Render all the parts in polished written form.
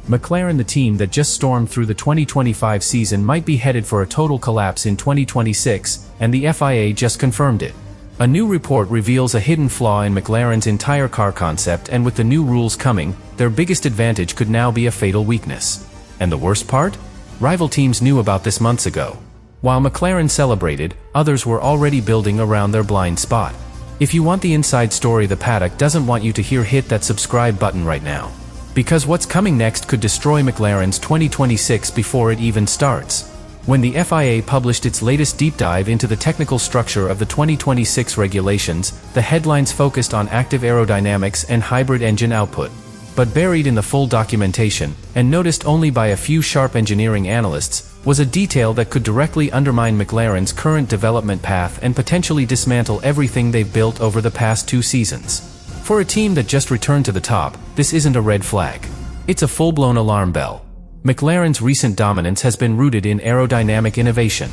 McLaren, the team that just stormed through the 2025 season, might be headed for a total collapse in 2026, and the FIA just confirmed it. A new report reveals a hidden flaw in McLaren's entire car concept, and with the new rules coming, their biggest advantage could now be a fatal weakness. And the worst part? Rival teams knew about this months ago. While McLaren celebrated, others were already building around their blind spot. If you want the inside story, the paddock doesn't want you to hear, hit that subscribe button right now. Because what's coming next could destroy McLaren's 2026 before it even starts. When the FIA published its latest deep dive into the technical structure of the 2026 regulations, the headlines focused on active aerodynamics and hybrid engine output. But buried in the full documentation, and noticed only by a few sharp engineering analysts, was a detail that could directly undermine McLaren's current development path and potentially dismantle everything they've built over the past 2 seasons. For a team that just returned to the top, this isn't a red flag. It's a full-blown alarm bell. McLaren's recent dominance has been rooted in aerodynamic innovation.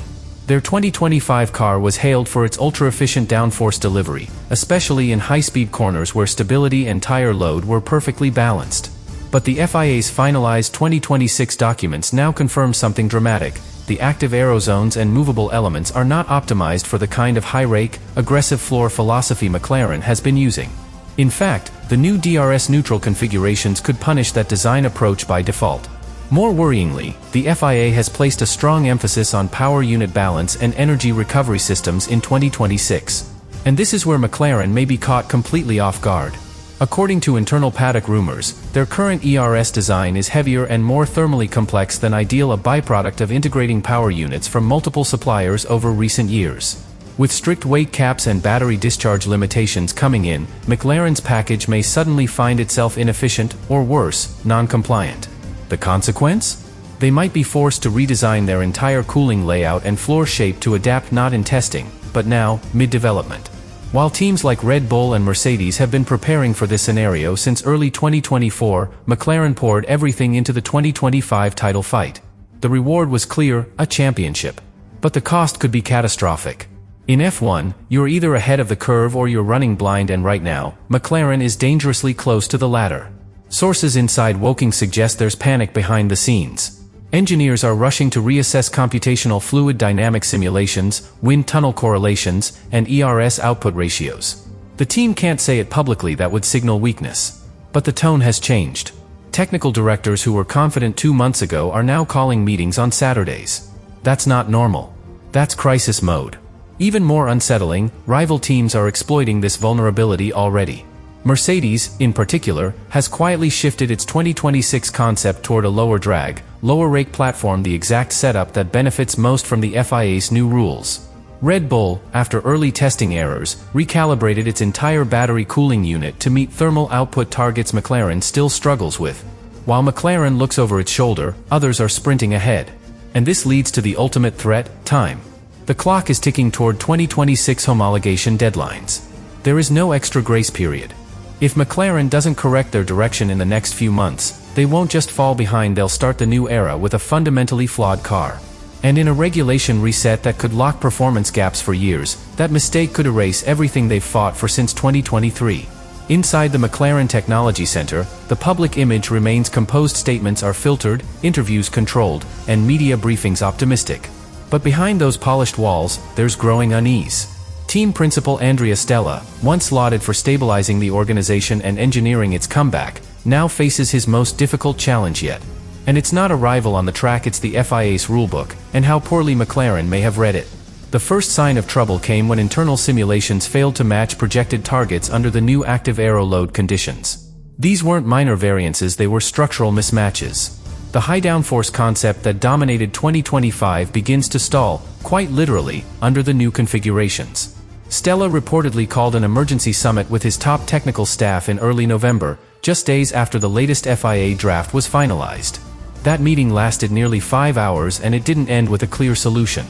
Their 2025 car was hailed for its ultra-efficient downforce delivery, especially in high-speed corners where stability and tire load were perfectly balanced. But the FIA's finalized 2026 documents now confirm something dramatic. The active aero zones and movable elements are not optimized for the kind of high-rake, aggressive floor philosophy McLaren has been using. In fact, the new DRS-neutral configurations could punish that design approach by default. More worryingly, the FIA has placed a strong emphasis on power unit balance and energy recovery systems in 2026. And this is where McLaren may be caught completely off guard. According to internal paddock rumors, their current ERS design is heavier and more thermally complex than ideal, a byproduct of integrating power units from multiple suppliers over recent years. With strict weight caps and battery discharge limitations coming in, McLaren's package may suddenly find itself inefficient, or worse, non-compliant. The consequence? They might be forced to redesign their entire cooling layout and floor shape to adapt, not in testing, but now, mid-development. While teams like Red Bull and Mercedes have been preparing for this scenario since early 2024, McLaren poured everything into the 2025 title fight. The reward was clear, a championship. But the cost could be catastrophic. In F1, you're either ahead of the curve or you're running blind, and right now, McLaren is dangerously close to the latter. Sources inside Woking suggest there's panic behind the scenes. Engineers are rushing to reassess computational fluid dynamic simulations, wind tunnel correlations, and ERS output ratios. The team can't say it publicly, that would signal weakness. But the tone has changed. Technical directors who were confident 2 months ago are now calling meetings on Saturdays. That's not normal. That's crisis mode. Even more unsettling, rival teams are exploiting this vulnerability already. Mercedes, in particular, has quietly shifted its 2026 concept toward a lower drag, lower rake platform, the exact setup that benefits most from the FIA's new rules. Red Bull, after early testing errors, recalibrated its entire battery cooling unit to meet thermal output targets McLaren still struggles with. While McLaren looks over its shoulder, others are sprinting ahead. And this leads to the ultimate threat: time. The clock is ticking toward 2026 homologation deadlines. There is no extra grace period. If McLaren doesn't correct their direction in the next few months, they won't just fall behind, they'll start the new era with a fundamentally flawed car. And in a regulation reset that could lock performance gaps for years, that mistake could erase everything they've fought for since 2023. Inside the McLaren Technology Center, the public image remains composed, statements are filtered, interviews controlled, and media briefings optimistic. But behind those polished walls, there's growing unease. Team principal Andrea Stella, once lauded for stabilizing the organization and engineering its comeback, now faces his most difficult challenge yet. And it's not a rival on the track, it's the FIA's rulebook, and how poorly McLaren may have read it. The first sign of trouble came when internal simulations failed to match projected targets under the new active aero load conditions. These weren't minor variances, they were structural mismatches. The high downforce concept that dominated 2025 begins to stall, quite literally, under the new configurations. Stella reportedly called an emergency summit with his top technical staff in early November, just days after the latest FIA draft was finalized. That meeting lasted nearly 5 hours, and it didn't end with a clear solution.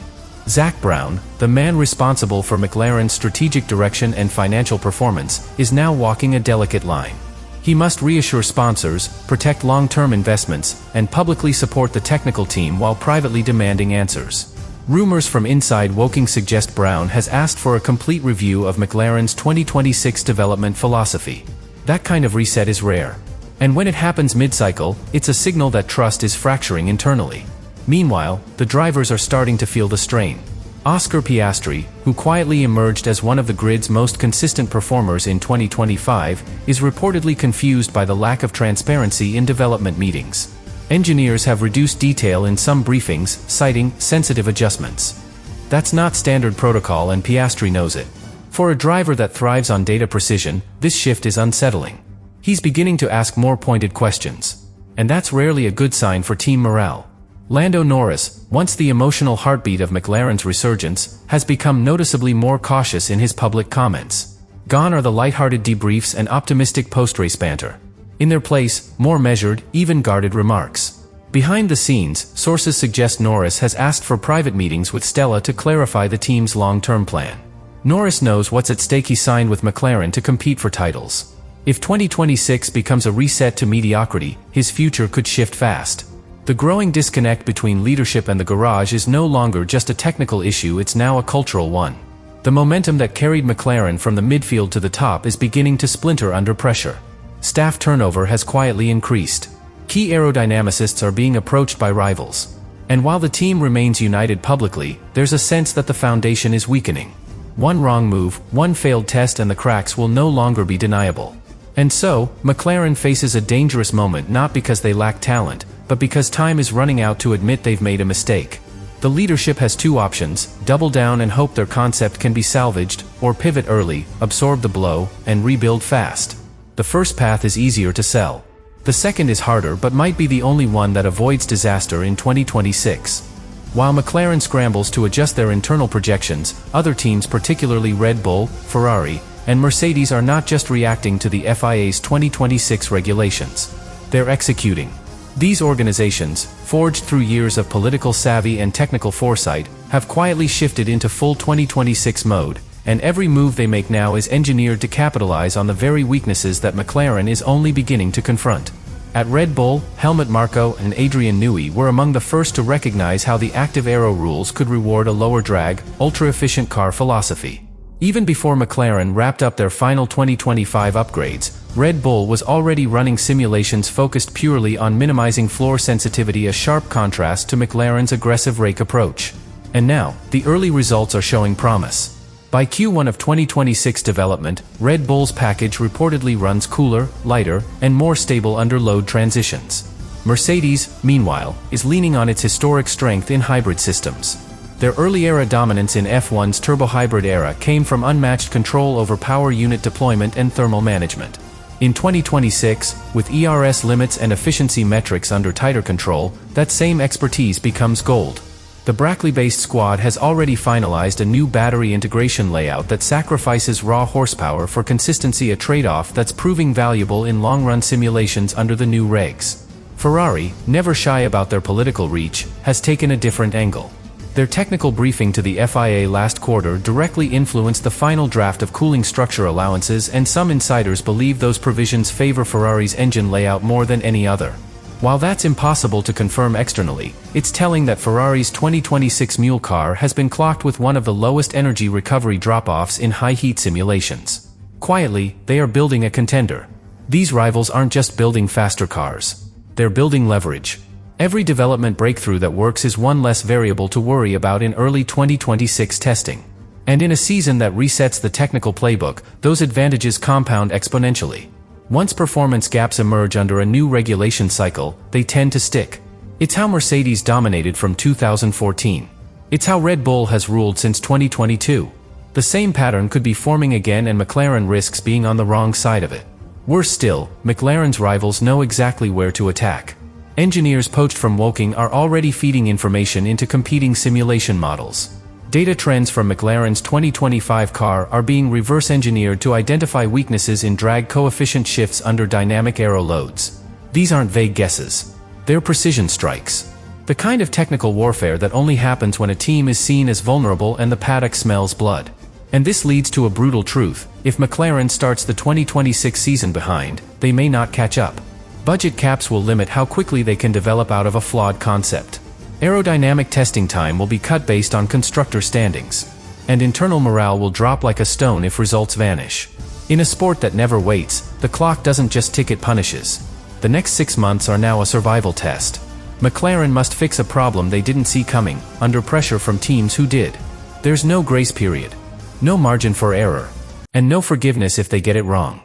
Zak Brown, the man responsible for McLaren's strategic direction and financial performance, is now walking a delicate line. He must reassure sponsors, protect long-term investments, and publicly support the technical team while privately demanding answers. Rumors from inside Woking suggest Brown has asked for a complete review of McLaren's 2026 development philosophy. That kind of reset is rare. And when it happens mid-cycle, it's a signal that trust is fracturing internally. Meanwhile, the drivers are starting to feel the strain. Oscar Piastri, who quietly emerged as one of the grid's most consistent performers in 2025, is reportedly confused by the lack of transparency in development meetings. Engineers have reduced detail in some briefings, citing sensitive adjustments. That's not standard protocol, and Piastri knows it. For a driver that thrives on data precision, this shift is unsettling. He's beginning to ask more pointed questions. And that's rarely a good sign for team morale. Lando Norris, once the emotional heartbeat of McLaren's resurgence, has become noticeably more cautious in his public comments. Gone are the lighthearted debriefs and optimistic post-race banter. In their place, more measured, even guarded remarks. Behind the scenes, sources suggest Norris has asked for private meetings with Stella to clarify the team's long-term plan. Norris knows what's at stake. He signed with McLaren to compete for titles. If 2026 becomes a reset to mediocrity, his future could shift fast. The growing disconnect between leadership and the garage is no longer just a technical issue, it's now a cultural one. The momentum that carried McLaren from the midfield to the top is beginning to splinter under pressure. Staff turnover has quietly increased. Key aerodynamicists are being approached by rivals. And while the team remains united publicly, there's a sense that the foundation is weakening. One wrong move, one failed test, and the cracks will no longer be deniable. And so, McLaren faces a dangerous moment, not because they lack talent, but because time is running out to admit they've made a mistake. The leadership has two options: double down and hope their concept can be salvaged, or pivot early, absorb the blow, and rebuild fast. The first path is easier to sell. The second is harder, but might be the only one that avoids disaster in 2026. While McLaren scrambles to adjust their internal projections, other teams, particularly Red Bull, Ferrari, and Mercedes, are not just reacting to the FIA's 2026 regulations. They're executing. These organizations, forged through years of political savvy and technical foresight, have quietly shifted into full 2026 mode, and every move they make now is engineered to capitalize on the very weaknesses that McLaren is only beginning to confront. At Red Bull, Helmut Marko and Adrian Newey were among the first to recognize how the active aero rules could reward a lower drag, ultra-efficient car philosophy. Even before McLaren wrapped up their final 2025 upgrades, Red Bull was already running simulations focused purely on minimizing floor sensitivity, a sharp contrast to McLaren's aggressive rake approach. And now, the early results are showing promise. By Q1 of 2026 development, Red Bull's package reportedly runs cooler, lighter, and more stable under load transitions. Mercedes, meanwhile, is leaning on its historic strength in hybrid systems. Their early era dominance in F1's turbo-hybrid era came from unmatched control over power unit deployment and thermal management. In 2026, with ERS limits and efficiency metrics under tighter control, that same expertise becomes gold. The Brackley-based squad has already finalized a new battery integration layout that sacrifices raw horsepower for consistency, a trade-off that's proving valuable in long-run simulations under the new regs. Ferrari, never shy about their political reach, has taken a different angle. Their technical briefing to the FIA last quarter directly influenced the final draft of cooling structure allowances, and some insiders believe those provisions favor Ferrari's engine layout more than any other. While that's impossible to confirm externally, it's telling that Ferrari's 2026 mule car has been clocked with one of the lowest energy recovery drop-offs in high-heat simulations. Quietly, they are building a contender. These rivals aren't just building faster cars. They're building leverage. Every development breakthrough that works is one less variable to worry about in early 2026 testing. And in a season that resets the technical playbook, those advantages compound exponentially. Once performance gaps emerge under a new regulation cycle, they tend to stick. It's how Mercedes dominated from 2014. It's how Red Bull has ruled since 2022. The same pattern could be forming again, and McLaren risks being on the wrong side of it. Worse still, McLaren's rivals know exactly where to attack. Engineers poached from Woking are already feeding information into competing simulation models. Data trends from McLaren's 2025 car are being reverse-engineered to identify weaknesses in drag coefficient shifts under dynamic aero loads. These aren't vague guesses. They're precision strikes. The kind of technical warfare that only happens when a team is seen as vulnerable and the paddock smells blood. And this leads to a brutal truth: if McLaren starts the 2026 season behind, they may not catch up. Budget caps will limit how quickly they can develop out of a flawed concept. Aerodynamic testing time will be cut based on constructor standings. And internal morale will drop like a stone if results vanish. In a sport that never waits, the clock doesn't just tick, it punishes. The next 6 months are now a survival test. McLaren must fix a problem they didn't see coming, under pressure from teams who did. There's no grace period. No margin for error. And no forgiveness if they get it wrong.